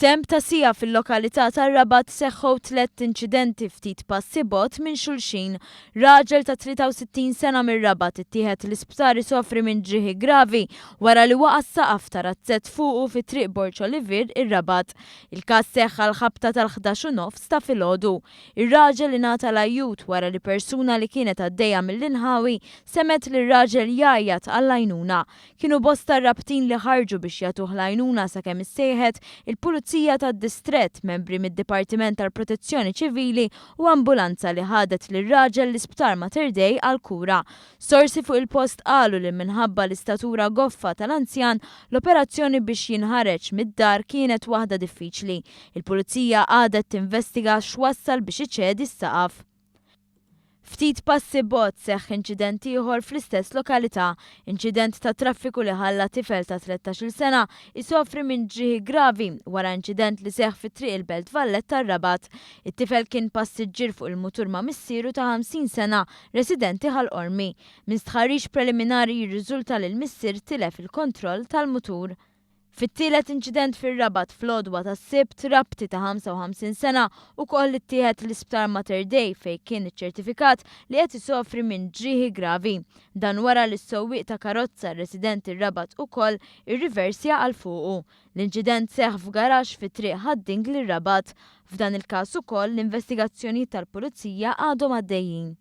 F'temp ta' sija fil-lokalità tar-Rabat seħħu 3 inċidenti ftit passi bot minn xulxin. Raġel ta' 63 sena mir-Rabat ittieħed l-isptar isofri minn ġrieħi gravi wara li waqa' saqaf ta' razzett fuqu fi triq Borċ Olivier ir-Rabat. Il-każ seħħ għall-ħabta tal-11 ta' filgħodu. Ir-raġel ingħata l-ajjut wara li persuna li kienet għaddejja mill-inħawi semet lir-raġel jgħajjat għall-għajnuna. Kienu bosta rabtin li ħarġu biex jagħtuh l-għajnuna sakemm issejħet il-Pulizija tad-Distrett, membri mid-Dipartiment tal-Protezzjoni Ċivili u ambulanza li ħadet lir-raġel l-Isptar Mater Dei għall-kura. Sorsi fuq il-post qalu li minħabba l-istatura goffa tal-anzjan l-operazzjoni biex jinħareġ mid-dar kienet waħda diffiċli. Il-Pulizija għadet tinvestiga x'wassal biex iċedi s-saqaf. Ftit passi bot seħħ inċident ieħor fl-istess lokalità, inċident ta' traffiku li ħalla tifel ta' 13-il sena isofri minn ġrieħi gravi wara inċident li seħħ fit-triq il-Belt Vallet tar-Rabat. It-tifel kien passiġġier fuq il-mutur ma' missieru ta' 50 sena, residenti ħall-Qormi. Min stħarriġ preliminari jirriżulta li l-missier tilef il-kontroll tal-mutur. Fit-tielet inċident fir-Rabat fl-għodwa tas-Sibt rabti ta' 55 sena wkoll ittieħed l-Isptar Mater Dei fejn kien iċċertifikat li qed isofri minn ġrieħi gravi. Dan wara li s-sewwieq ta' karozza residenti r-Rabat ukoll irriversja għal fuqu. L-inċident seħħ f'garaxx fit-triq ħadding lir-Rabat. F'dan il-każ ukoll l-investigazzjonijiet tal-Pulizija għadhom għaddejjin.